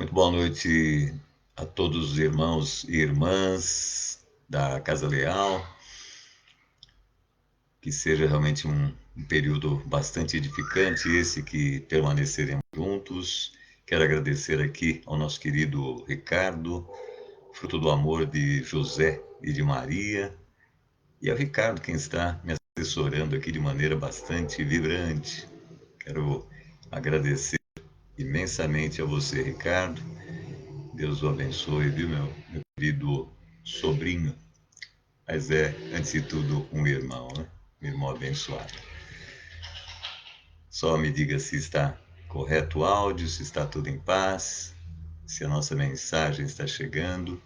Muito boa noite a todos os irmãos e irmãs da Casa Leal. Que seja realmente um período bastante edificante esse que permaneceremos juntos. Quero agradecer aqui ao nosso querido Ricardo, fruto do amor de José e de Maria, e ao Ricardo, quem está me assessorando aqui de maneira bastante vibrante. Quero agradecer imensamente a você, Ricardo. Deus o abençoe, viu, meu querido sobrinho? Mas é, antes de tudo, um irmão, né? Um irmão abençoado. Só me diga se está correto o áudio, se está tudo em paz, se a nossa mensagem está chegando.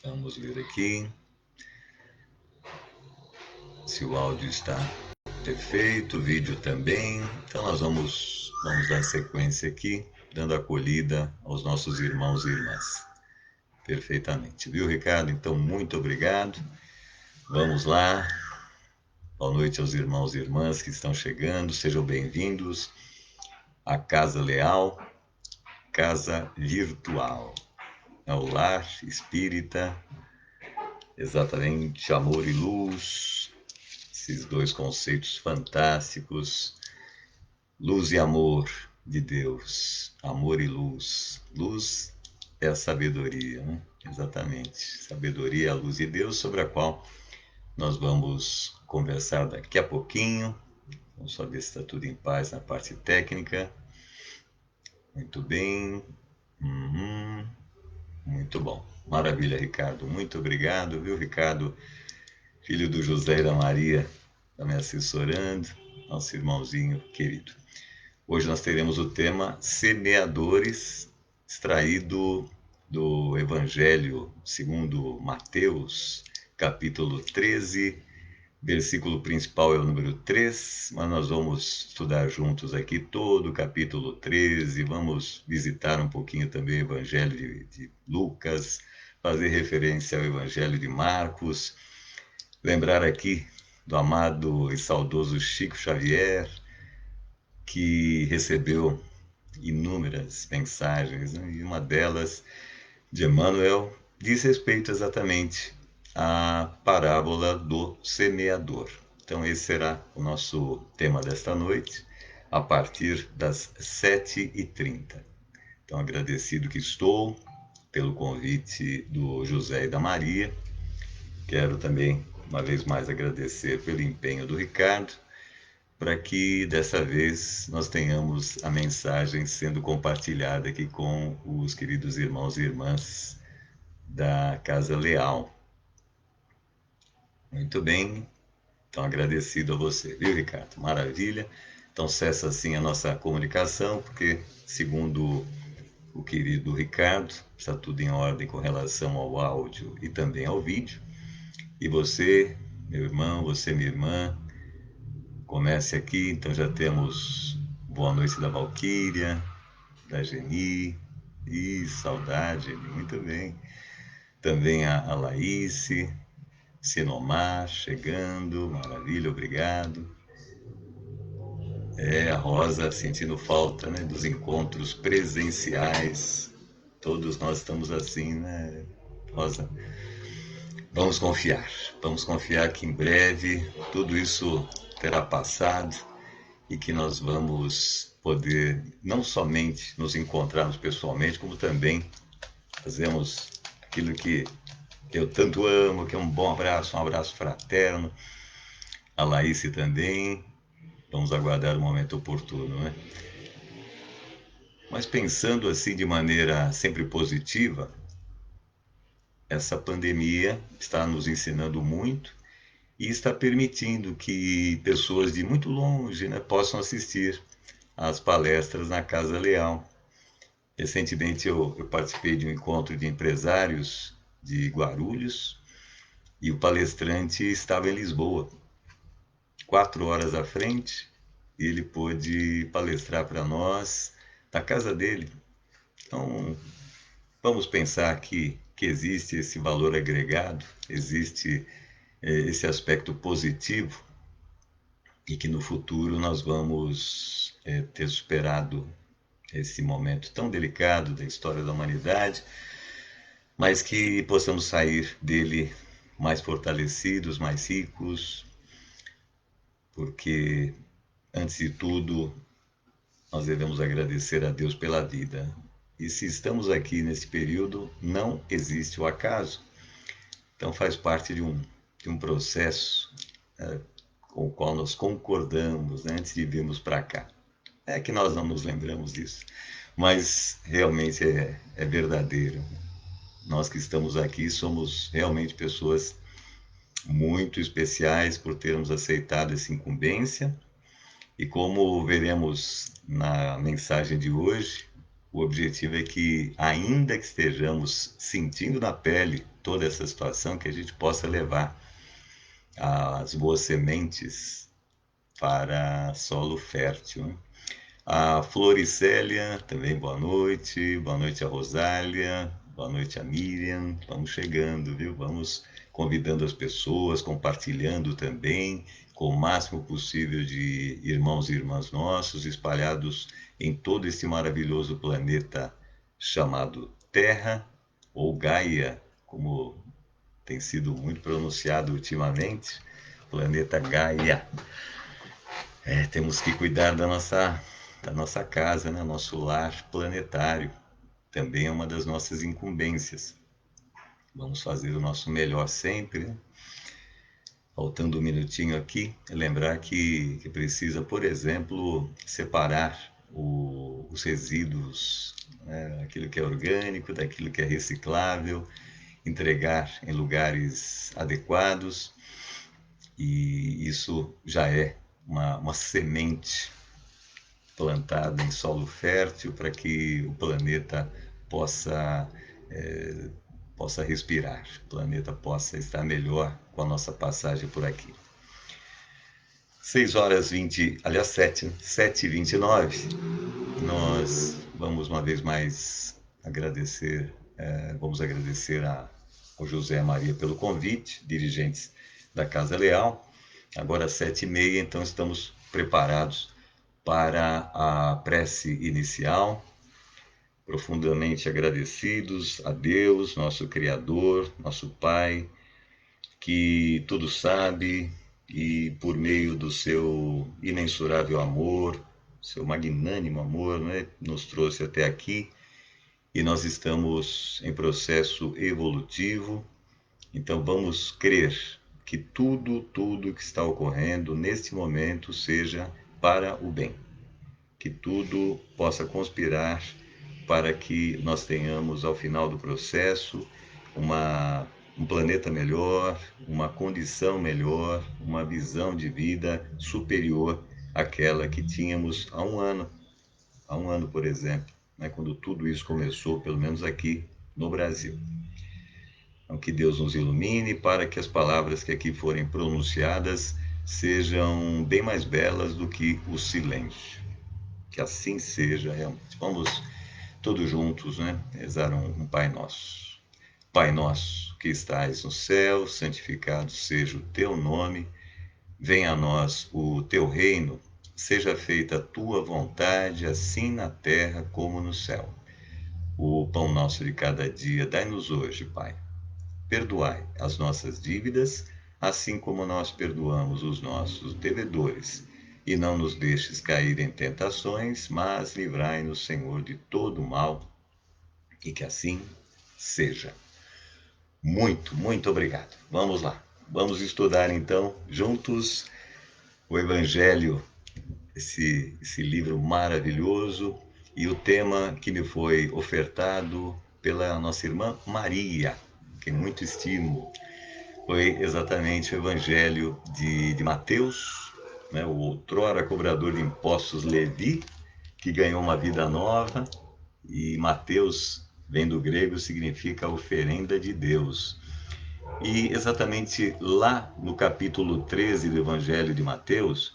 Vamos ver aqui se o áudio está perfeito, o vídeo também. Então nós vamos dar sequência aqui, dando acolhida aos nossos irmãos e irmãs. Perfeitamente, viu, Ricardo? Então, muito obrigado. Vamos lá. Boa noite aos irmãos e irmãs que estão chegando. Sejam bem-vindos à Casa Leal, casa virtual. É o lar espírita, exatamente, amor e luz, esses dois conceitos fantásticos. Luz e amor de Deus, amor e luz. Luz é a sabedoria, né? Exatamente. Sabedoria é a luz de Deus, sobre a qual nós vamos conversar daqui a pouquinho. Vamos só ver se está tudo em paz na parte técnica. Muito bem. Muito bom. Maravilha, Ricardo. Muito obrigado, viu, Ricardo? Filho do José e da Maria, está me assessorando. Nosso irmãozinho querido. Hoje nós teremos o tema Semeadores, extraído do Evangelho segundo Mateus, capítulo 13, versículo principal é o número 3, mas nós vamos estudar juntos aqui todo o capítulo 13, vamos visitar um pouquinho também o Evangelho de Lucas, fazer referência ao Evangelho de Marcos, lembrar aqui do amado e saudoso Chico Xavier, que recebeu inúmeras mensagens, né? E uma delas, de Emmanuel, diz respeito exatamente à parábola do semeador. Então, esse será o nosso tema desta noite, a partir das 7h30. Então, agradecido que estou pelo convite do José e da Maria. Quero também, uma vez mais, agradecer pelo empenho do Ricardo, para que dessa vez nós tenhamos a mensagem sendo compartilhada aqui com os queridos irmãos e irmãs da Casa Leal. Muito bem, então agradecido a você, viu, Ricardo? Maravilha. Então cessa assim a nossa comunicação, porque segundo o querido Ricardo, está tudo em ordem com relação ao áudio e também ao vídeo. E você, meu irmão, você, minha irmã, comece aqui. Então já temos boa noite da Valquíria, da Geni. Ih, saudade, muito bem. Também a Laíse, Sinomar chegando, maravilha, obrigado. A Rosa sentindo falta, né, dos encontros presenciais. Todos nós estamos assim, né, Rosa? Vamos confiar que em breve tudo isso terá passado e que nós vamos poder não somente nos encontrarmos pessoalmente, como também fazemos aquilo que eu tanto amo, que é um abraço fraterno, a Laíse também. Vamos aguardar o momento oportuno, né? Mas pensando assim de maneira sempre positiva, essa pandemia está nos ensinando muito e está permitindo que pessoas de muito longe, né, possam assistir às palestras na Casa Leal. Recentemente eu participei de um encontro de empresários de Guarulhos e o palestrante estava em Lisboa, 4 horas à frente, e ele pôde palestrar para nós da casa dele. Então, vamos pensar que existe esse valor agregado, existe esse aspecto positivo e que no futuro nós vamos ter superado esse momento tão delicado da história da humanidade, mas que possamos sair dele mais fortalecidos, mais ricos, porque, antes de tudo, nós devemos agradecer a Deus pela vida. E se estamos aqui nesse período, não existe o acaso. Então faz parte de um processo com o qual nós concordamos, né, antes de virmos para cá. É que nós não nos lembramos disso, mas realmente é verdadeiro. Nós que estamos aqui somos realmente pessoas muito especiais por termos aceitado essa incumbência. E como veremos na mensagem de hoje, o objetivo é que, ainda que estejamos sentindo na pele toda essa situação, que a gente possa levar as boas sementes para solo fértil, né? A Floricélia, também boa noite a Rosália, boa noite a Miriam, vamos chegando, viu? Vamos convidando as pessoas, compartilhando também, com o máximo possível de irmãos e irmãs nossos, espalhados em todo este maravilhoso planeta chamado Terra, ou Gaia, como tem sido muito pronunciado ultimamente, planeta Gaia. Temos que cuidar da nossa casa, né? Nosso lar planetário. Também é uma das nossas incumbências. Vamos fazer o nosso melhor sempre, né? Faltando um minutinho aqui, lembrar que precisa, por exemplo, separar os resíduos, né? Aquilo que é orgânico, daquilo que é reciclável, entregar em lugares adequados, e isso já é uma semente plantada em solo fértil para que o planeta possa, é, possa respirar, o planeta possa estar melhor com a nossa passagem por aqui. 6 horas 20, aliás 7h29, nós vamos uma vez mais agradecer, vamos agradecer ao José e a Maria pelo convite, dirigentes da Casa Leal. Agora 7h30, então estamos preparados para a prece inicial, profundamente agradecidos a Deus, nosso Criador, nosso Pai, que tudo sabe e por meio do seu imensurável amor, seu magnânimo amor, né, nos trouxe até aqui, e nós estamos em processo evolutivo. Então vamos crer que tudo que está ocorrendo neste momento seja para o bem, que tudo possa conspirar para que nós tenhamos, ao final do processo, um planeta melhor, uma condição melhor, uma visão de vida superior àquela que tínhamos há um ano, por exemplo, né, quando tudo isso começou, pelo menos aqui no Brasil. Então, que Deus nos ilumine para que as palavras que aqui forem pronunciadas sejam bem mais belas do que o silêncio. Que assim seja realmente. Vamos todos juntos, né, rezar um Pai Nosso. Pai nosso que estais no céu, santificado seja o teu nome, venha a nós o teu reino, seja feita a tua vontade, assim na terra como no céu. O pão nosso de cada dia dai-nos hoje, Pai. Perdoai as nossas dívidas, assim como nós perdoamos os nossos devedores. E não nos deixes cair em tentações, mas livrai-nos, Senhor, de todo mal, e que assim seja. Muito obrigado. Vamos lá. Vamos estudar, então, juntos, o Evangelho, esse livro maravilhoso, e o tema que me foi ofertado pela nossa irmã Maria, que muito estimo, foi exatamente o Evangelho de Mateus, né, o outrora cobrador de impostos Levi, que ganhou uma vida nova, e Mateus, vem do grego, significa oferenda de Deus. E exatamente lá no capítulo 13 do Evangelho de Mateus,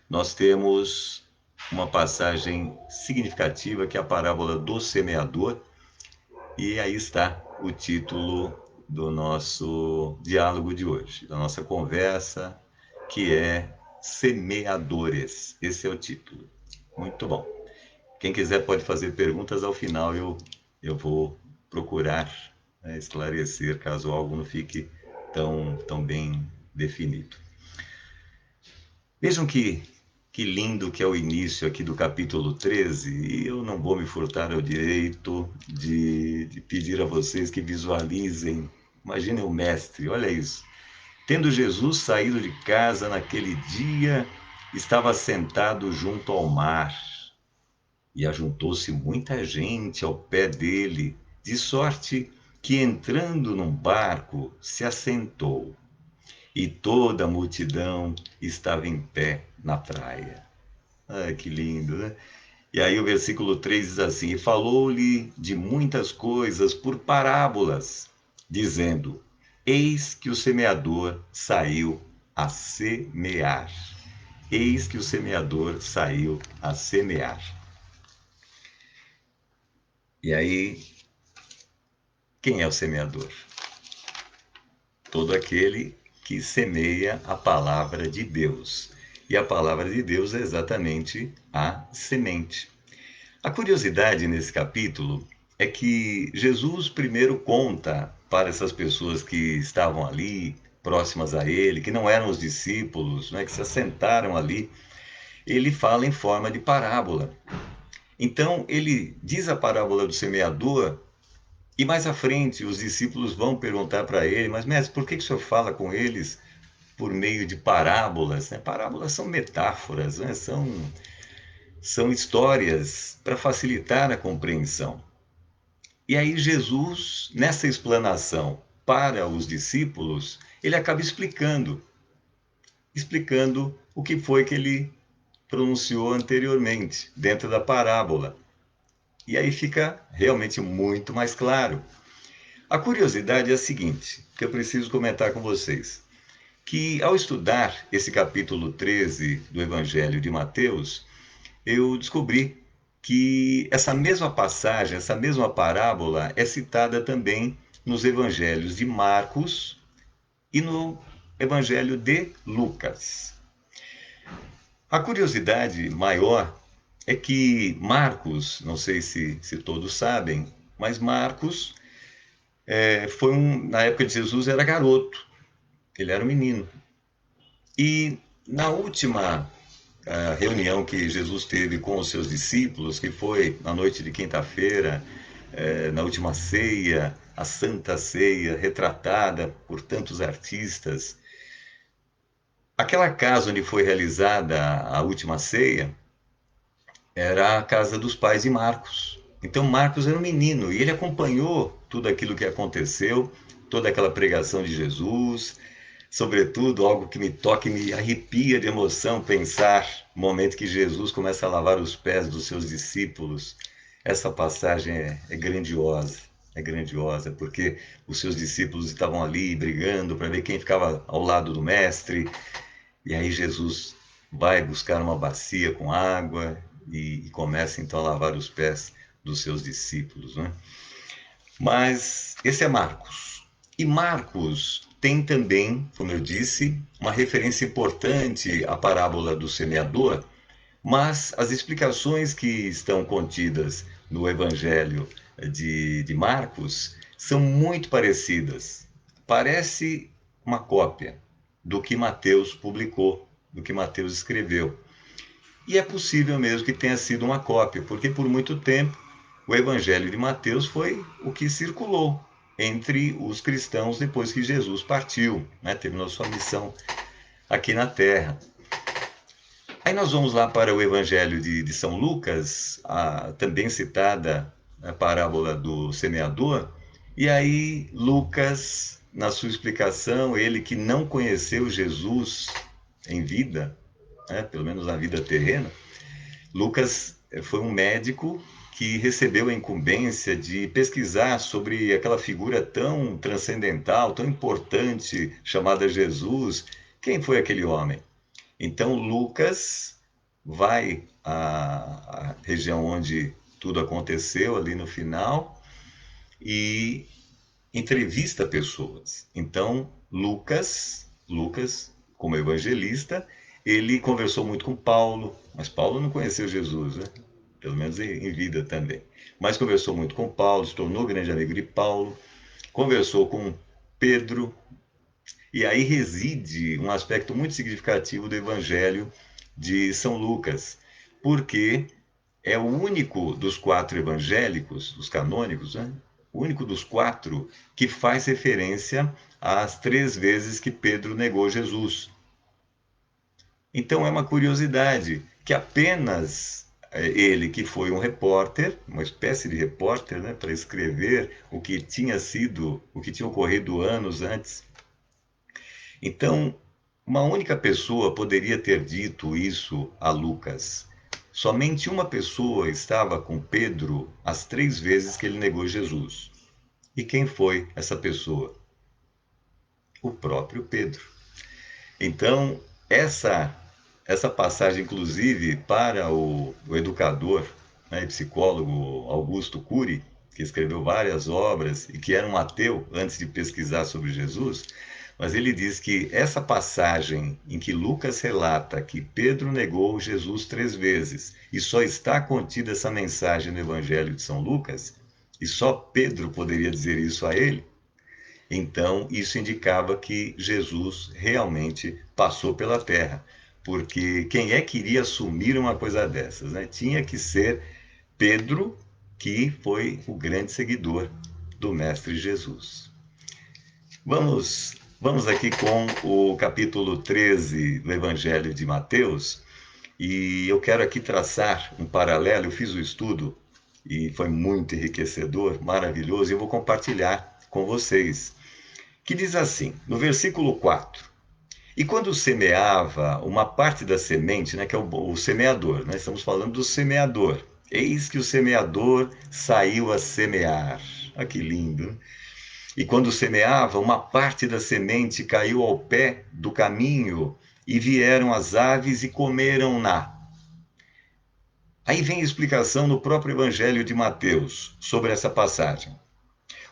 nós temos uma passagem significativa, que é a parábola do semeador, e aí está o título do nosso diálogo de hoje, da nossa conversa, que é Semeadores. Esse é o título. Muito bom. Quem quiser pode fazer perguntas, ao final eu vou procurar esclarecer, caso algo não fique tão bem definido. Vejam que lindo que é o início aqui do capítulo 13, e eu não vou me furtar ao direito de pedir a vocês que visualizem. Imaginem o mestre, olha isso. Tendo Jesus saído de casa naquele dia, estava sentado junto ao mar, e ajuntou-se muita gente ao pé dele, de sorte que, entrando num barco, se assentou, e toda a multidão estava em pé na praia. Ah, que lindo, né? E aí o versículo 3 diz assim: E falou-lhe de muitas coisas por parábolas, dizendo: Eis que o semeador saiu a semear. Eis que o semeador saiu a semear. E aí, quem é o semeador? Todo aquele que semeia a palavra de Deus. E a palavra de Deus é exatamente a semente. A curiosidade nesse capítulo é que Jesus primeiro conta para essas pessoas que estavam ali, próximas a ele, que não eram os discípulos, né, que se assentaram ali, ele fala em forma de parábola. Então, ele diz a parábola do semeador, e mais à frente os discípulos vão perguntar para ele: Mas, mestre, por que o senhor fala com eles por meio de parábolas? Né? Parábolas são metáforas, né? São histórias para facilitar a compreensão. E aí Jesus, nessa explanação para os discípulos, ele acaba explicando o que foi que ele pronunciou anteriormente, dentro da parábola. E aí fica realmente muito mais claro. A curiosidade é a seguinte, que eu preciso comentar com vocês, que ao estudar esse capítulo 13 do Evangelho de Mateus, eu descobri que essa mesma passagem, essa mesma parábola é citada também nos evangelhos de Marcos e no evangelho de Lucas. A curiosidade maior é que Marcos, não sei se todos sabem, mas Marcos na época de Jesus era garoto, ele era um menino. E na última reunião que Jesus teve com os seus discípulos, que foi na noite de quinta-feira, na última ceia, a Santa Ceia, retratada por tantos artistas. Aquela casa onde foi realizada a última ceia era a casa dos pais de Marcos. Então Marcos era um menino e ele acompanhou tudo aquilo que aconteceu, toda aquela pregação de Jesus. Sobretudo, algo que me toca e me arrepia de emoção pensar no momento que Jesus começa a lavar os pés dos seus discípulos. Essa passagem é grandiosa, porque os seus discípulos estavam ali brigando para ver quem ficava ao lado do mestre, e aí Jesus vai buscar uma bacia com água e começa então a lavar os pés dos seus discípulos, né? Mas esse é Marcos. E Marcos tem também, como eu disse, uma referência importante à parábola do semeador, mas as explicações que estão contidas no Evangelho de Marcos são muito parecidas. Parece uma cópia do que Mateus publicou, do que Mateus escreveu. E é possível mesmo que tenha sido uma cópia, porque por muito tempo o Evangelho de Mateus foi o que circulou entre os cristãos depois que Jesus partiu, né? Terminou sua missão aqui na Terra. Aí nós vamos lá para o Evangelho de São Lucas, também citada a parábola do semeador, e aí Lucas, na sua explicação, ele que não conheceu Jesus em vida, né? Pelo menos na vida terrena, Lucas foi um médico que recebeu a incumbência de pesquisar sobre aquela figura tão transcendental, tão importante, chamada Jesus. Quem foi aquele homem? Então, Lucas vai à região onde tudo aconteceu, ali no final, e entrevista pessoas. Então, Lucas, como evangelista, ele conversou muito com Paulo, mas Paulo não conheceu Jesus, né? pelo menos em vida também. Mas conversou muito com Paulo, se tornou grande amigo de Paulo, conversou com Pedro, e aí reside um aspecto muito significativo do Evangelho de São Lucas, porque é o único dos quatro evangélicos, os canônicos, né? O único dos quatro que faz referência às 3 vezes que Pedro negou Jesus. Então é uma curiosidade que apenas ele, que foi um repórter, uma espécie de repórter, né, para escrever o que tinha sido, o que tinha ocorrido anos antes. Então, uma única pessoa poderia ter dito isso a Lucas. Somente uma pessoa estava com Pedro as 3 vezes que ele negou Jesus. E quem foi essa pessoa? O próprio Pedro. Então, essa passagem, inclusive, para o educador, né, e psicólogo Augusto Cury, que escreveu várias obras e que era um ateu antes de pesquisar sobre Jesus, mas ele diz que essa passagem em que Lucas relata que Pedro negou Jesus 3 vezes e só está contida essa mensagem no Evangelho de São Lucas, e só Pedro poderia dizer isso a ele, então, isso indicava que Jesus realmente passou pela terra, porque quem é que iria assumir uma coisa dessas, né? Tinha que ser Pedro, que foi o grande seguidor do Mestre Jesus. Vamos aqui com o capítulo 13 do Evangelho de Mateus, e eu quero aqui traçar um paralelo. Eu fiz o estudo e foi muito enriquecedor, maravilhoso, e eu vou compartilhar com vocês, que diz assim, no versículo 4: e quando semeava uma parte da semente, né, que é o semeador, né, estamos falando do semeador, eis que o semeador saiu a semear. Ah, que lindo! E quando semeava, uma parte da semente caiu ao pé do caminho, e vieram as aves e comeram-na. Aí vem a explicação no próprio Evangelho de Mateus sobre essa passagem.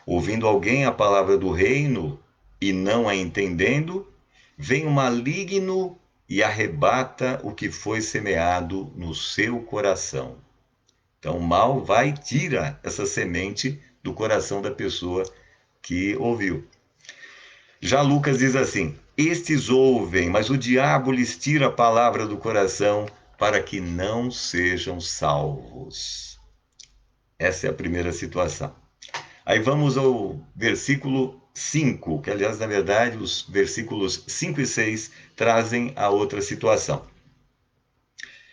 Ouvindo alguém a palavra do reino e não a entendendo, vem o maligno e arrebata o que foi semeado no seu coração. Então, o mal vai e tira essa semente do coração da pessoa que ouviu. Já Lucas diz assim: estes ouvem, mas o diabo lhes tira a palavra do coração para que não sejam salvos. Essa é a primeira situação. Aí vamos ao versículo 5, que aliás, na verdade, os versículos 5 e 6 trazem a outra situação.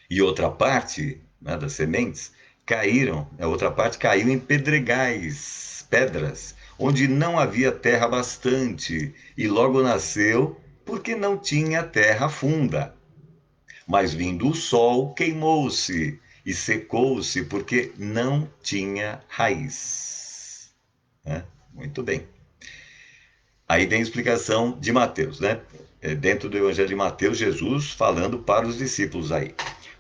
E outra parte, né, das sementes caíram, a outra parte caiu em pedregais, pedras, onde não havia terra bastante, e logo nasceu porque não tinha terra funda. Mas vindo o sol, queimou-se e secou-se porque não tinha raiz. Né? Muito bem. Aí vem a explicação de Mateus, né? Dentro do Evangelho de Mateus, Jesus falando para os discípulos aí.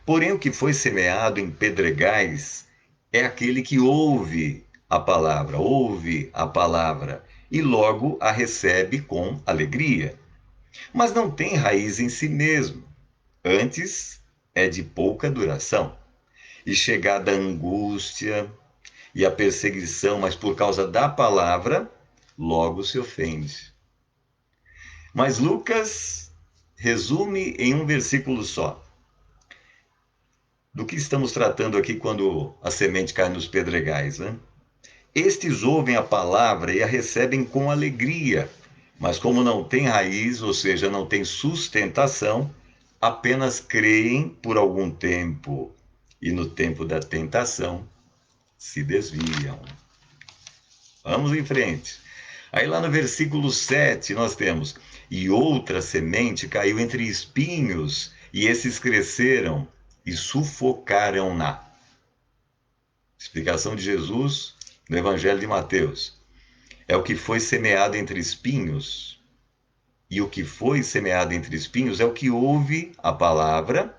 Porém, o que foi semeado em pedregais é aquele que ouve a palavra e logo a recebe com alegria, mas não tem raiz em si mesmo. Antes é de pouca duração. E chegada a angústia e a perseguição, mas por causa da palavra, logo se ofende. Mas Lucas resume em um versículo só. Do que estamos tratando aqui quando a semente cai nos pedregais, né? Estes ouvem a palavra e a recebem com alegria, mas como não tem raiz, ou seja, não tem sustentação, apenas creem por algum tempo e no tempo da tentação se desviam. Vamos em frente. Aí lá no versículo 7 nós temos: e outra semente caiu entre espinhos, e esses cresceram e sufocaram-na. Explicação de Jesus no Evangelho de Mateus. É o que foi semeado entre espinhos. E o que foi semeado entre espinhos é o que ouve a palavra,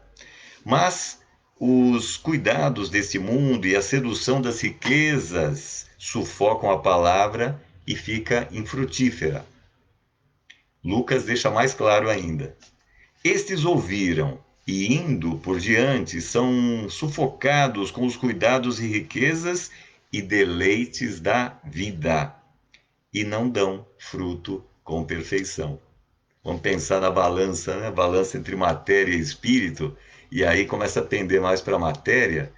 mas os cuidados deste mundo e a sedução das riquezas sufocam a palavra e fica infrutífera. Lucas deixa mais claro ainda. Estes ouviram, e indo por diante são sufocados com os cuidados e riquezas e deleites da vida e não dão fruto com perfeição. Vamos pensar na balança, né? Balança entre matéria e espírito, e aí começa a tender mais para a matéria,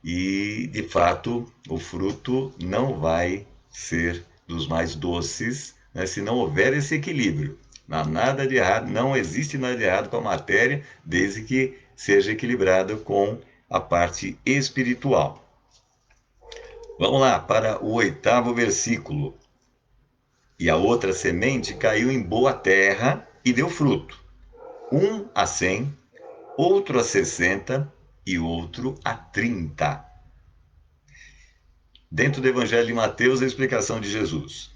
e de fato o fruto não vai ser dos mais doces, né? Se não houver esse equilíbrio. Não há nada de errado, não existe nada de errado com a matéria, desde que seja equilibrada com a parte espiritual. Vamos lá para o 8º versículo. E a outra semente caiu em boa terra e deu fruto, um a 100, outro a 60 e outro a 30. Dentro do Evangelho de Mateus, a explicação de Jesus.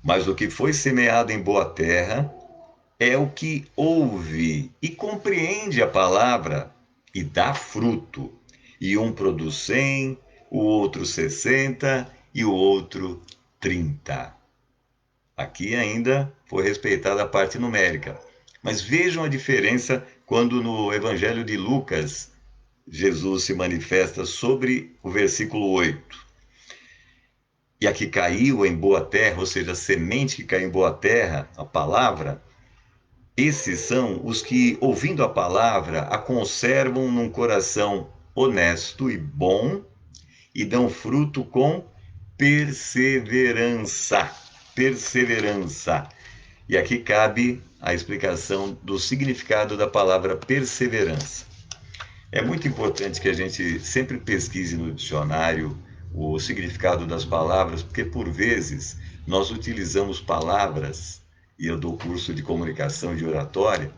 Mas o que foi semeado em boa terra é o que ouve e compreende a palavra e dá fruto. E um produz 100, o outro 60 e o outro 30. Aqui ainda foi respeitada a parte numérica. Mas vejam a diferença quando no Evangelho de Lucas Jesus se manifesta sobre o versículo 8. E a que caiu em boa terra, ou seja, a semente que caiu em boa terra, a palavra, esses são os que, ouvindo a palavra, a conservam num coração honesto e bom e dão fruto com perseverança. Perseverança. E aqui cabe a explicação do significado da palavra perseverança. É muito importante que a gente sempre pesquise no dicionário o significado das palavras, porque por vezes nós utilizamos palavras, e eu dou curso de comunicação e de oratória,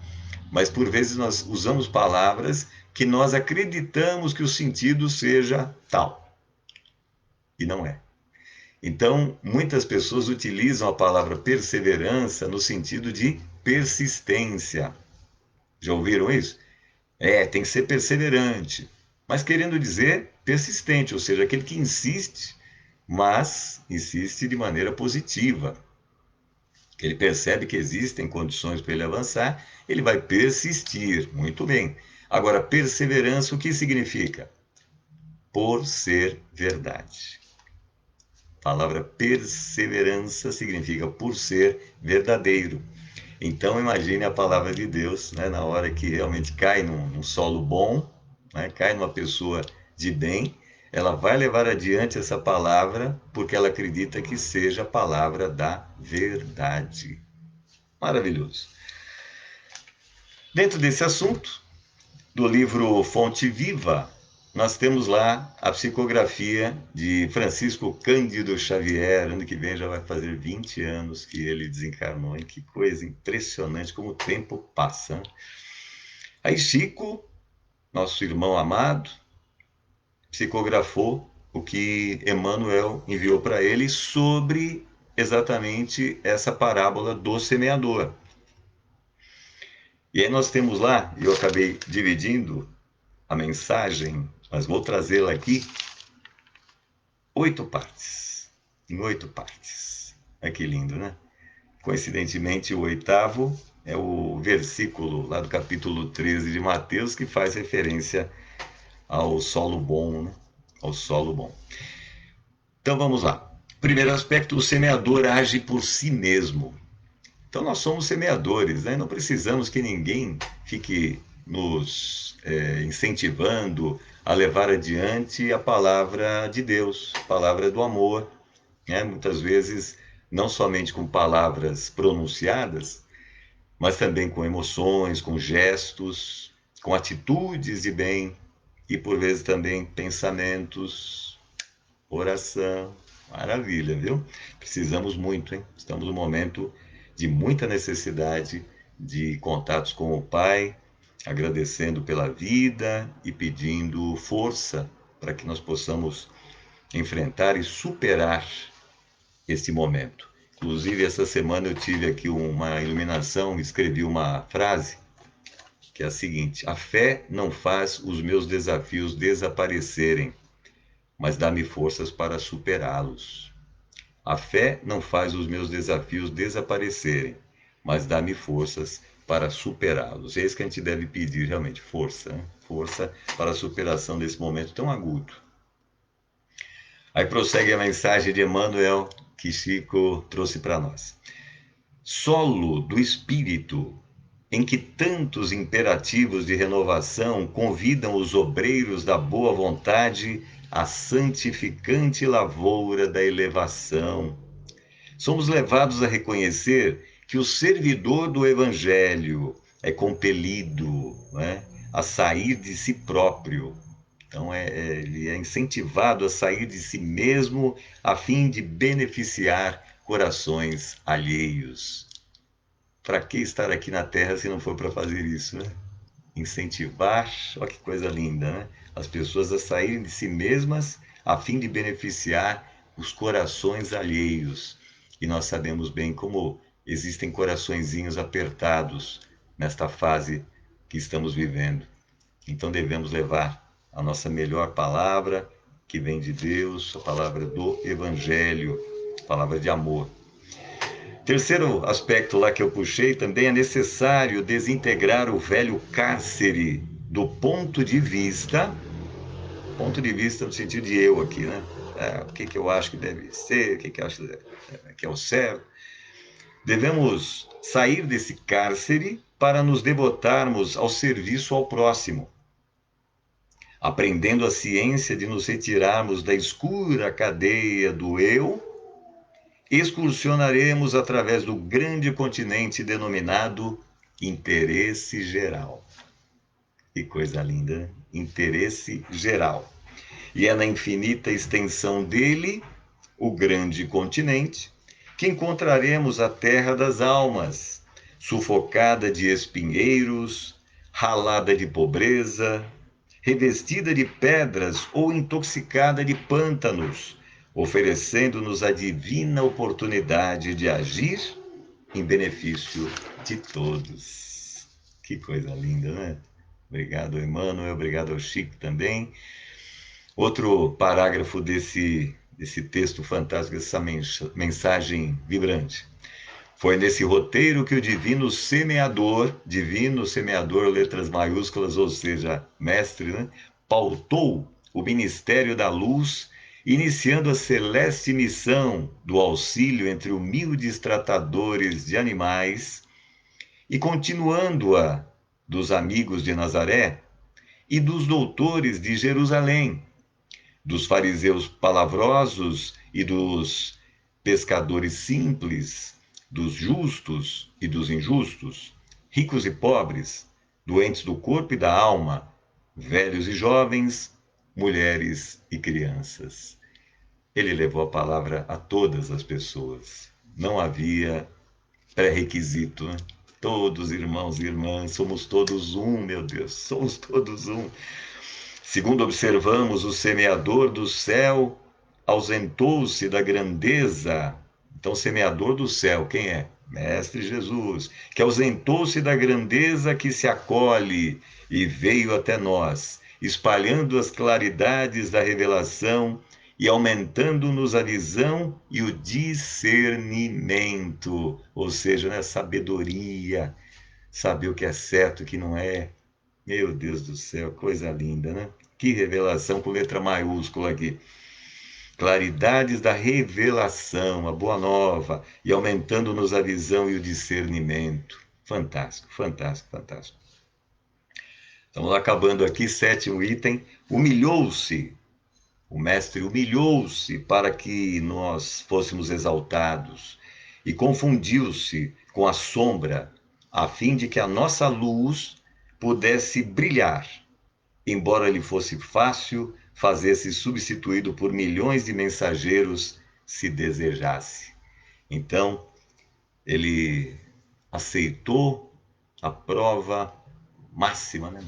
mas por vezes nós usamos palavras que nós acreditamos que o sentido seja tal, e não é. Então, muitas pessoas utilizam a palavra perseverança no sentido de persistência. Já ouviram isso? Tem que ser perseverante, mas querendo dizer persistente, ou seja, aquele que insiste, mas insiste de maneira positiva. Ele percebe que existem condições para ele avançar, ele vai persistir. Muito bem. Agora, perseverança, o que significa? Por ser verdade. A palavra perseverança significa por ser verdadeiro. Então imagine a palavra de Deus, né, na hora que realmente cai num solo bom, né, cai numa pessoa de bem, ela vai levar adiante essa palavra porque ela acredita que seja a palavra da verdade. Maravilhoso. Dentro desse assunto, do livro Fonte Viva, nós temos lá a psicografia de Francisco Cândido Xavier. Ano que vem já vai fazer 20 anos que ele desencarnou. E que coisa impressionante como o tempo passa. Aí Chico, nosso irmão amado, psicografou o que Emmanuel enviou para ele sobre exatamente essa parábola do semeador. E aí nós temos lá, eu acabei dividindo a mensagem, mas vou trazê-la aqui, 8 partes. Em 8 partes. Olha que lindo, né? Coincidentemente, o 8º é o versículo lá do capítulo 13 de Mateus, que faz referência ao solo bom, né? Ao solo bom. Então vamos lá. Primeiro aspecto, o semeador age por si mesmo. Então nós somos semeadores, né? Não precisamos que ninguém fique nos incentivando a levar adiante a palavra de Deus, a palavra do amor, né? Muitas vezes não somente com palavras pronunciadas, mas também com emoções, com gestos, com atitudes de bem e por vezes também pensamentos, oração. Maravilha, viu? Precisamos muito, hein? Estamos num momento de muita necessidade de contatos com o Pai, agradecendo pela vida e pedindo força para que nós possamos enfrentar e superar este momento. Inclusive, essa semana eu tive aqui uma iluminação, escrevi uma frase que é a seguinte: a fé não faz os meus desafios desaparecerem, mas dá-me forças para superá-los. A fé não faz os meus desafios desaparecerem, mas dá-me forças para superá-los. É isso que a gente deve pedir realmente, força, né? Força para a superação desse momento tão agudo. Aí prossegue a mensagem de Emmanuel que Chico trouxe para nós. Solo do espírito em que tantos imperativos de renovação convidam os obreiros da boa vontade à santificante lavoura da elevação. Somos levados a reconhecer que o servidor do Evangelho é compelido, né, a sair de si próprio. Então, ele é incentivado a sair de si mesmo a fim de beneficiar corações alheios. Para que estar aqui na Terra se não for para fazer isso, né? Incentivar, olha que coisa linda, né? As pessoas a saírem de si mesmas a fim de beneficiar os corações alheios. E nós sabemos bem como existem coraçõezinhos apertados nesta fase que estamos vivendo. Então devemos levar a nossa melhor palavra, que vem de Deus, a palavra do Evangelho, a palavra de amor. Terceiro aspecto lá que eu puxei também é necessário desintegrar o velho cárcere do ponto de vista no sentido de eu aqui, né? O que eu acho que deve ser, o que eu acho que é o certo. Devemos sair desse cárcere para nos devotarmos ao serviço ao próximo, aprendendo a ciência de nos retirarmos da escura cadeia do eu. Excursionaremos através do grande continente denominado interesse geral. Que coisa linda, né? Interesse geral. E é na infinita extensão dele, o grande continente, que encontraremos a terra das almas, sufocada de espinheiros, ralada de pobreza, revestida de pedras ou intoxicada de pântanos, oferecendo-nos a divina oportunidade de agir em benefício de todos. Que coisa linda, né? Obrigado, Emmanuel, obrigado ao Chico também. Outro parágrafo desse texto fantástico, essa mensagem vibrante. Foi nesse roteiro que o divino semeador, letras maiúsculas, ou seja, mestre, né, pautou o ministério da luz, iniciando a celeste missão do auxílio entre humildes tratadores de animais e continuando-a dos amigos de Nazaré e dos doutores de Jerusalém, dos fariseus palavrosos e dos pescadores simples, dos justos e dos injustos, ricos e pobres, doentes do corpo e da alma, velhos e jovens, mulheres e crianças. Ele levou a palavra a todas as pessoas. Não havia pré-requisito, né? Todos irmãos e irmãs, somos todos um, meu Deus, somos todos um. Segundo observamos, o semeador do céu ausentou-se da grandeza. Então, semeador do céu, quem é? Mestre Jesus, que ausentou-se da grandeza que se acolhe e veio até nós, espalhando as claridades da revelação e aumentando-nos a visão e o discernimento, ou seja, né, sabedoria, saber o que é certo e o que não é. Meu Deus do céu, coisa linda, né? Que revelação com letra maiúscula aqui. Claridades da revelação, a boa nova, e aumentando-nos a visão e o discernimento. Fantástico, fantástico, fantástico. Estamos acabando aqui, sétimo item. Humilhou-se. O mestre humilhou-se para que nós fôssemos exaltados e confundiu-se com a sombra, a fim de que a nossa luz pudesse brilhar, embora lhe fosse fácil fazer-se substituído por milhões de mensageiros se desejasse. Então, ele aceitou a prova máxima, né?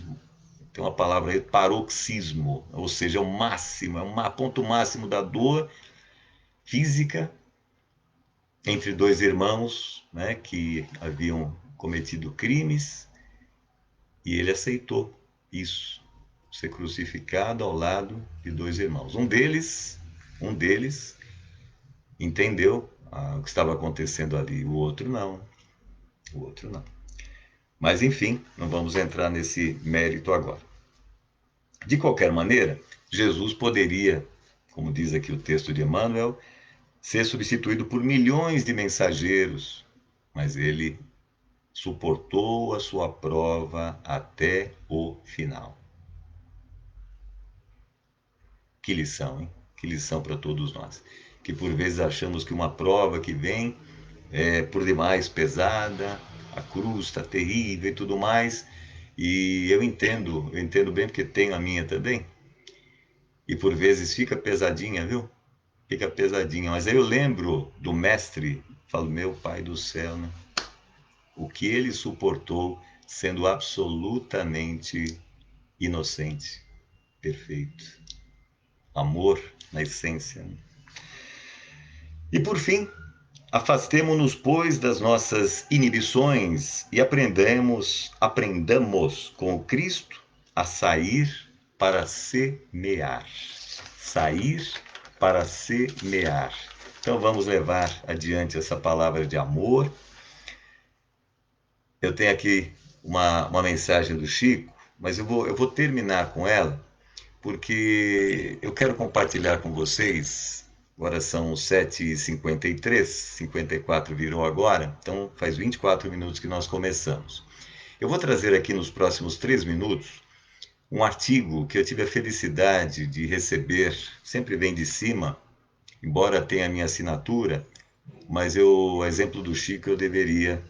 Tem uma palavra aí, paroxismo, ou seja, é o máximo, é um ponto máximo da dor física entre dois irmãos, né, que haviam cometido crimes, e ele aceitou isso, ser crucificado ao lado de dois irmãos. Um deles entendeu o que estava acontecendo ali, o outro não. Mas, enfim, não vamos entrar nesse mérito agora. De qualquer maneira, Jesus poderia, como diz aqui o texto de Emmanuel, ser substituído por milhões de mensageiros, mas ele suportou a sua prova até o final. Que lição, hein? Que lição para todos nós. Que por vezes achamos que uma prova que vem é por demais pesada, a cruz está terrível e tudo mais. E eu entendo bem porque tenho a minha também. E por vezes fica pesadinha, viu? Fica pesadinha. Mas aí eu lembro do mestre, falo, meu pai do céu, né? O que ele suportou sendo absolutamente inocente, perfeito. Amor na essência. Né? E por fim, afastemo-nos, pois, das nossas inibições e aprendamos com o Cristo a sair para semear. Sair para semear. Então vamos levar adiante essa palavra de amor. Eu tenho aqui uma mensagem do Chico, mas eu vou terminar com ela, porque eu quero compartilhar com vocês. Agora são 7h53, 54 virou agora, então faz 24 minutos que nós começamos. Eu vou trazer aqui nos próximos 3 minutos um artigo que eu tive a felicidade de receber, sempre vem de cima, embora tenha a minha assinatura, mas eu, a exemplo do Chico, eu deveria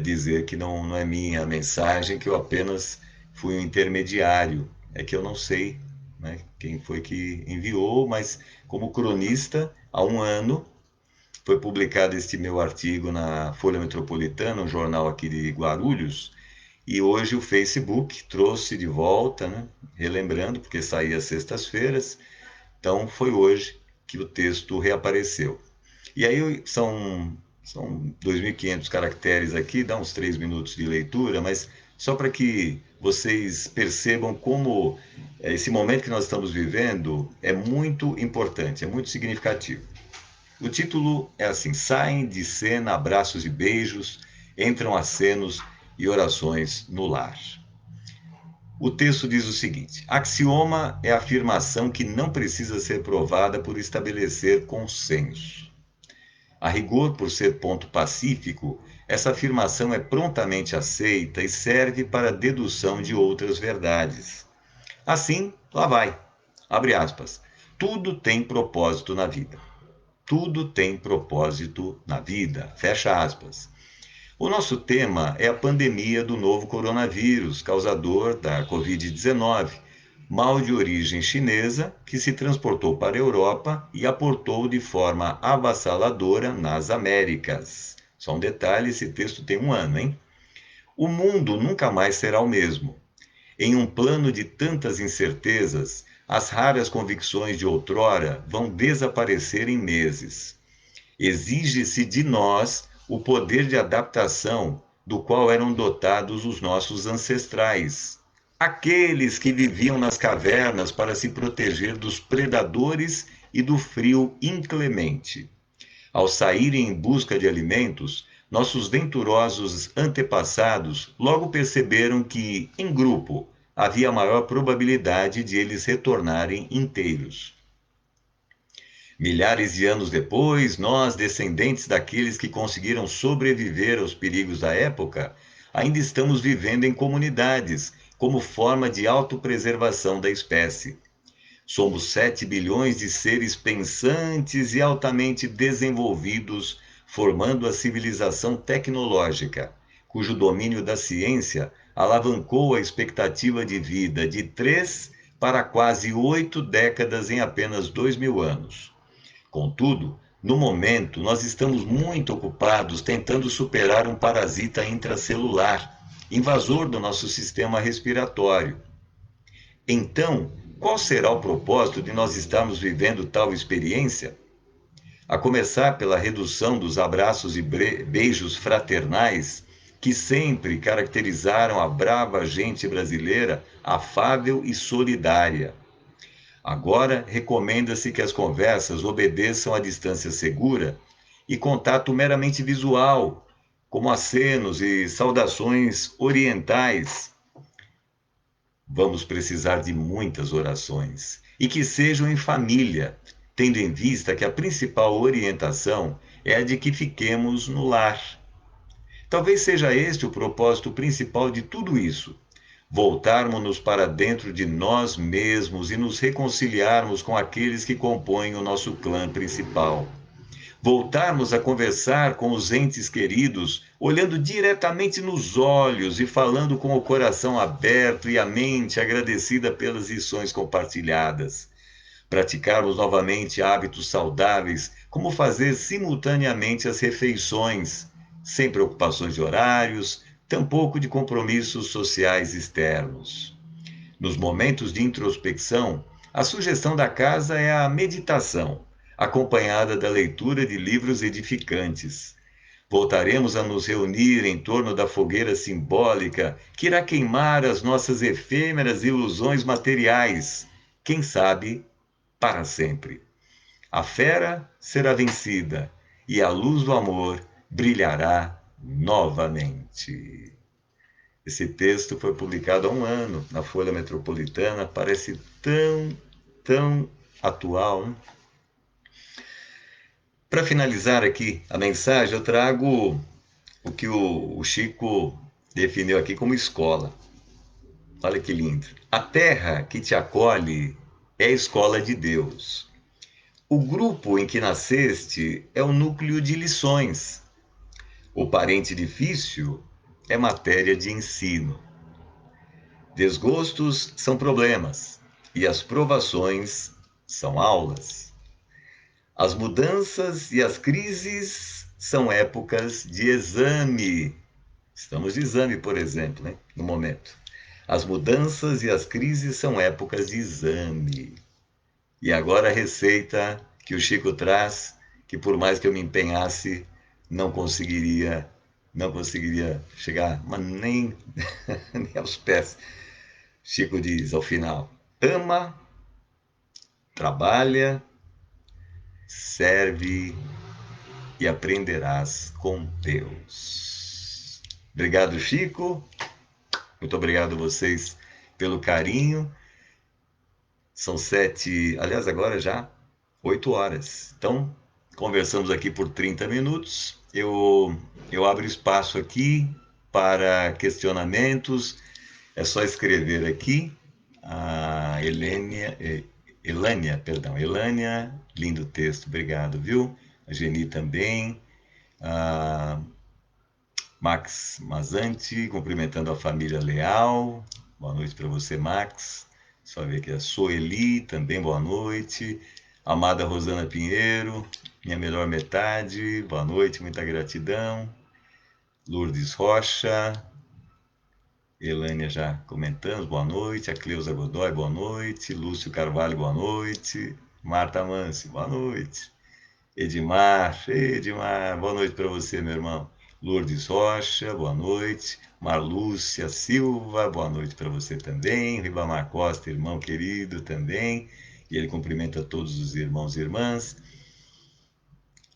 dizer que não é minha mensagem, que eu apenas fui um intermediário. É que eu não sei, né, quem foi que enviou, mas como cronista, há um ano foi publicado este meu artigo na Folha Metropolitana, um jornal aqui de Guarulhos, e hoje o Facebook trouxe de volta, né, relembrando, porque saía às sextas-feiras, então foi hoje que o texto reapareceu. E aí são 2.500 caracteres aqui, dá uns 3 minutos de leitura, mas só para que vocês percebam como esse momento que nós estamos vivendo é muito importante, é muito significativo. O título é assim: saem de cena abraços e beijos, entram acenos e orações no lar. O texto diz o seguinte: axioma é a afirmação que não precisa ser provada por estabelecer consenso. A rigor, por ser ponto pacífico, essa afirmação é prontamente aceita e serve para a dedução de outras verdades. Assim, lá vai. Abre aspas. Tudo tem propósito na vida. Tudo tem propósito na vida. Fecha aspas. O nosso tema é a pandemia do novo coronavírus, causador da Covid-19, mal de origem chinesa que se transportou para a Europa e aportou de forma avassaladora nas Américas. Só um detalhe, esse texto tem um ano, hein? O mundo nunca mais será o mesmo. Em um plano de tantas incertezas, as raras convicções de outrora vão desaparecer em meses. Exige-se de nós o poder de adaptação do qual eram dotados os nossos ancestrais, aqueles que viviam nas cavernas para se proteger dos predadores e do frio inclemente. Ao saírem em busca de alimentos, nossos venturosos antepassados logo perceberam que, em grupo, havia maior probabilidade de eles retornarem inteiros. Milhares de anos depois, nós, descendentes daqueles que conseguiram sobreviver aos perigos da época, ainda estamos vivendo em comunidades, como forma de autopreservação da espécie. Somos 7 bilhões de seres pensantes e altamente desenvolvidos, formando a civilização tecnológica, cujo domínio da ciência alavancou a expectativa de vida de 3 para quase 8 décadas em apenas 2.000 anos. Contudo, no momento, nós estamos muito ocupados tentando superar um parasita intracelular, invasor do nosso sistema respiratório. Então, qual será o propósito de nós estarmos vivendo tal experiência? A começar pela redução dos abraços e beijos fraternais que sempre caracterizaram a brava gente brasileira, afável e solidária. Agora, recomenda-se que as conversas obedeçam à distância segura e contato meramente visual, como acenos e saudações orientais. Vamos precisar de muitas orações e que sejam em família, tendo em vista que a principal orientação é a de que fiquemos no lar. Talvez seja este o propósito principal de tudo isso: voltarmos-nos para dentro de nós mesmos e nos reconciliarmos com aqueles que compõem o nosso clã principal. Voltarmos a conversar com os entes queridos, olhando diretamente nos olhos e falando com o coração aberto e a mente agradecida pelas lições compartilhadas. Praticarmos novamente hábitos saudáveis, como fazer simultaneamente as refeições, sem preocupações de horários, tampouco de compromissos sociais externos. Nos momentos de introspecção, a sugestão da casa é a meditação, acompanhada da leitura de livros edificantes. Voltaremos a nos reunir em torno da fogueira simbólica que irá queimar as nossas efêmeras ilusões materiais, quem sabe, para sempre. A fera será vencida e a luz do amor brilhará novamente. Esse texto foi publicado há um ano na Folha Metropolitana, parece tão atual, né? Para finalizar aqui a mensagem, eu trago o que o Chico definiu aqui como escola. Olha que lindo. A terra que te acolhe é a escola de Deus. O grupo em que nasceste é o núcleo de lições. O parente difícil é matéria de ensino. Desgostos são problemas e as provações são aulas. As mudanças e as crises são épocas de exame. Estamos de exame, por exemplo, né? No momento. As mudanças e as crises são épocas de exame. E agora a receita que o Chico traz, que por mais que eu me empenhasse, não conseguiria chegar, mas nem, nem aos pés. Chico diz ao final: ama, trabalha, serve e aprenderás com Deus. Obrigado, Chico. Muito obrigado a vocês pelo carinho. São 7, aliás, agora já 8 horas. Então, conversamos aqui por 30 minutos. Eu abro espaço aqui para questionamentos. É só escrever aqui. A Elânia, lindo texto, obrigado, viu? A Geni também. A Max Mazanti, cumprimentando a família Leal. Boa noite para você, Max. Só ver aqui a Soeli, também boa noite. Amada Rosana Pinheiro, minha melhor metade, boa noite, muita gratidão. Lourdes Rocha, Elânia já comentando, boa noite. A Cleusa Godoy, boa noite. Lúcio Carvalho, boa noite. Marta Mansi, boa noite. Edmar, boa noite para você, meu irmão. Lourdes Rocha, boa noite. Marlúcia Silva, boa noite para você também. Ribamar Costa, irmão querido também. E ele cumprimenta todos os irmãos e irmãs.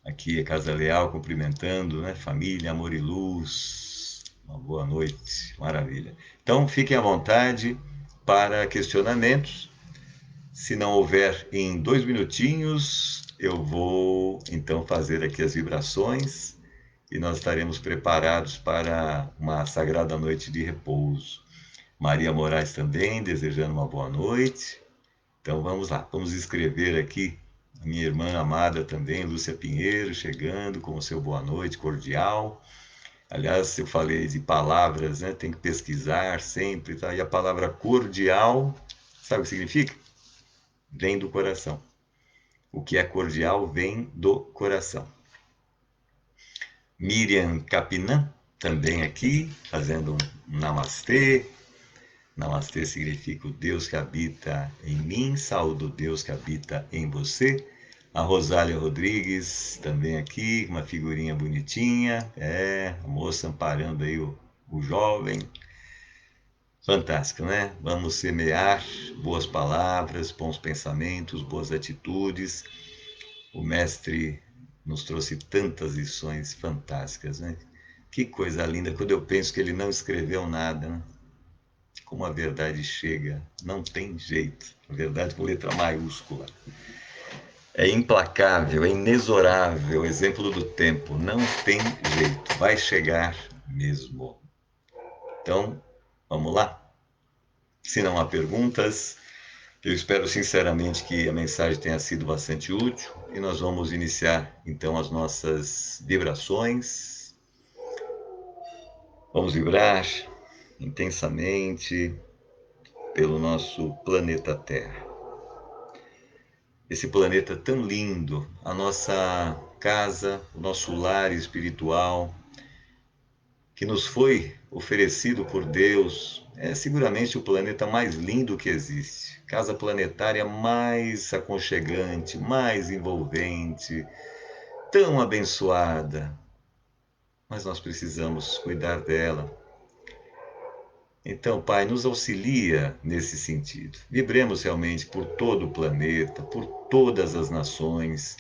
Aqui é Casa Leal cumprimentando, né? Família, amor e luz. Uma boa noite, maravilha. Então, fiquem à vontade para questionamentos. Se não houver em 2 minutinhos, eu vou então fazer aqui as vibrações e nós estaremos preparados para uma sagrada noite de repouso. Maria Moraes também, desejando uma boa noite. Então vamos lá, vamos escrever aqui. A minha irmã amada também, Lúcia Pinheiro, chegando com o seu boa noite cordial. Aliás, eu falei de palavras, né? Tem que pesquisar sempre, tá? E a palavra cordial, sabe o que significa? Vem do coração. O que é cordial vem do coração. Miriam Capinã, também aqui, fazendo um namastê. Namastê significa o Deus que habita em mim, saúdo o Deus que habita em você. A Rosália Rodrigues, também aqui, uma figurinha bonitinha. A moça amparando aí o jovem. Fantástico, né? Vamos semear boas palavras, bons pensamentos, boas atitudes. O mestre nos trouxe tantas lições fantásticas, né? Que coisa linda quando eu penso que ele não escreveu nada, né? Como a verdade chega, não tem jeito. A verdade com letra maiúscula. É implacável, é inexorável, exemplo do tempo. Não tem jeito, vai chegar mesmo. Então, vamos lá? Se não há perguntas, eu espero sinceramente que a mensagem tenha sido bastante útil e nós vamos iniciar então as nossas vibrações. Vamos vibrar intensamente pelo nosso planeta Terra. Esse planeta tão lindo, a nossa casa, o nosso lar espiritual, que nos foi oferecido por Deus, é seguramente o planeta mais lindo que existe. Casa planetária mais aconchegante, mais envolvente, tão abençoada. Mas nós precisamos cuidar dela. Então, Pai, nos auxilia nesse sentido. Vibremos realmente por todo o planeta, por todas as nações,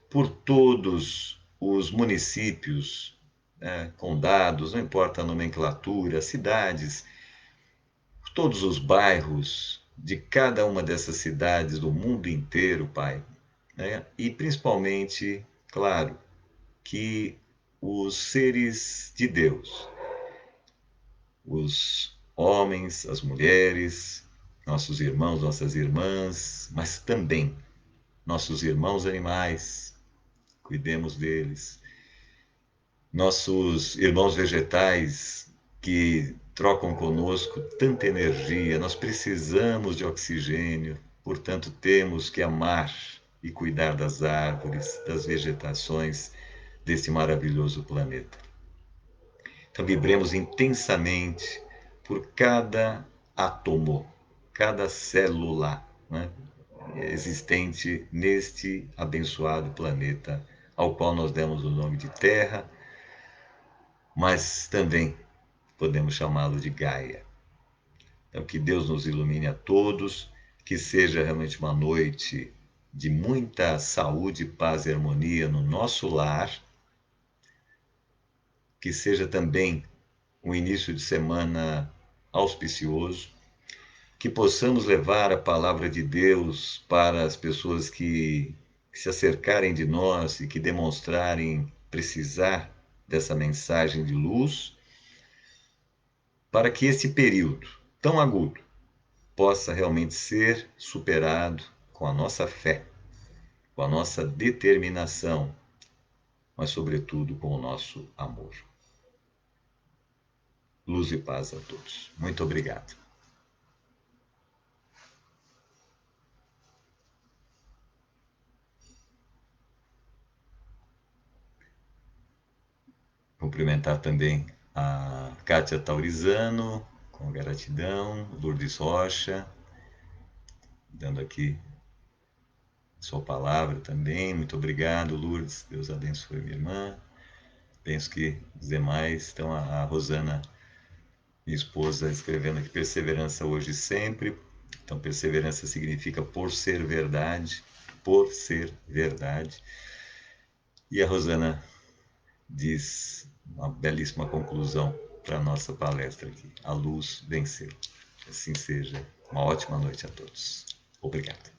por todos os municípios, né, condados, não importa a nomenclatura, cidades, todos os bairros de cada uma dessas cidades do mundo inteiro, Pai. Né? E principalmente, claro, que os seres de Deus, os homens, as mulheres, nossos irmãos, nossas irmãs, mas também nossos irmãos animais, cuidemos deles. Nossos irmãos vegetais que trocam conosco tanta energia, nós precisamos de oxigênio, portanto, temos que amar e cuidar das árvores, das vegetações deste maravilhoso planeta. Então, vibremos intensamente por cada átomo, cada célula, né, existente neste abençoado planeta, ao qual nós demos o nome de Terra, mas também podemos chamá-lo de Gaia. Então, que Deus nos ilumine a todos, que seja realmente uma noite de muita saúde, paz e harmonia no nosso lar, que seja também um início de semana auspicioso, que possamos levar a palavra de Deus para as pessoas que se acercarem de nós e que demonstrarem precisar dessa mensagem de luz, para que esse período tão agudo possa realmente ser superado com a nossa fé, com a nossa determinação, mas, sobretudo, com o nosso amor. Luz e paz a todos. Muito obrigado. Cumprimentar também a Kátia Taurizano, com gratidão, Lourdes Rocha, dando aqui sua palavra também. Muito obrigado, Lourdes. Deus abençoe minha irmã. Penso que os demais, então a Rosana, minha esposa, escrevendo aqui perseverança hoje e sempre. Então, perseverança significa por ser verdade, por ser verdade. E a Rosana diz uma belíssima conclusão para a nossa palestra aqui. A luz venceu. Assim seja. Uma ótima noite a todos. Obrigado.